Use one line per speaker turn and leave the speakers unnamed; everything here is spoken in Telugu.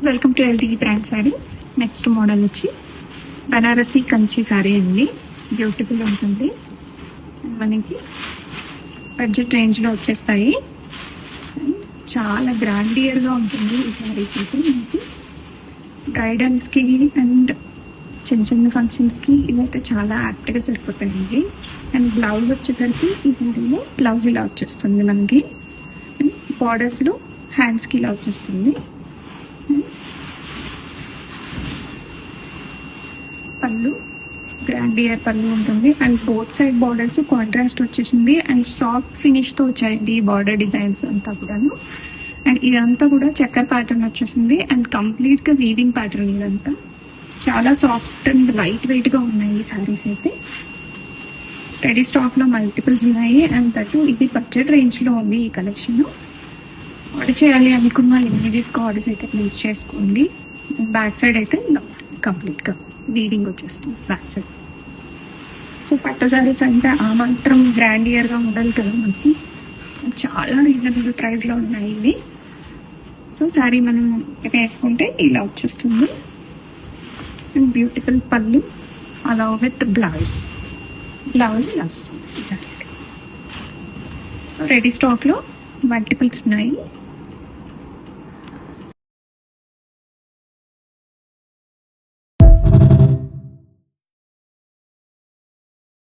Welcome to LT brand saris. Next model వచ్చి బనారసి కంచి శారీ అండి. బ్యూటిఫుల్ ఉంటుంది. మనకి బడ్జెట్ రేంజ్లో వచ్చేస్తాయి. చాలా గ్రాండియర్గా ఉంటుంది ఈ శారీస్ అయితే. మనకి బ్రైడల్స్కి అండ్ చిన్న చిన్న ఫంక్షన్స్కి ఇవైతే చాలా యాప్ట్గా సరిపోతాయండి. అండ్ బ్లౌజ్ వచ్చేసరికి ఈ శారీలో బ్లౌజ్ ఇలా వచ్చేస్తుంది మనకి. బార్డర్స్లో హ్యాండ్స్కి ఇలా వచ్చేస్తుంది. పళ్ళు గ్రాండియర్ పళ్ళు ఉంటుంది. And both side borders contrast వచ్చేసింది. అండ్ సాఫ్ట్ ఫినిష్తో వచ్చాయండి ఈ బార్డర్ డిజైన్స్ అంతా కూడాను. అండ్ ఇదంతా కూడా చక్కర్ ప్యాటర్న్ వచ్చేసింది. అండ్ కంప్లీట్గా వీవింగ్ ప్యాటర్న్. ఇదంతా చాలా సాఫ్ట్ అండ్ లైట్ వెయిట్గా ఉన్నాయి ఈ శారీస్ అయితే. రెడీ స్టాక్లో మల్టిపుల్స్ ఉన్నాయి. అండ్ దట్టు ఇది బడ్జెట్ రేంజ్లో ఉంది ఈ కలెక్షన్. ఆర్డర్ చేయాలి అనుకున్న ఇమీడియట్గా ఆర్డర్స్ అయితే ప్లేస్ చేసుకోండి. బ్యాక్ సైడ్ అయితే కంప్లీట్గా వీవింగ్ వచ్చేస్తుంది బ్యాక్ సైడ్. సో పట్టు శారీస్ అంటే ఆ మాత్రం గ్రాండియర్గా ఉండాలి కదా మనకి. చాలా రీజనబుల్ ప్రైస్లో ఉన్నాయి ఇవి. సో శారీ మనం వేసుకుంటే ఇలా వచ్చేస్తుంది. అండ్ బ్యూటిఫుల్ పళ్ళు అలా విత్ బ్లౌజ్ ఇలా వస్తుంది ఈ శారీస్లో. సో రెడీ స్టాక్లో మల్టిపుల్స్ ఉన్నాయి.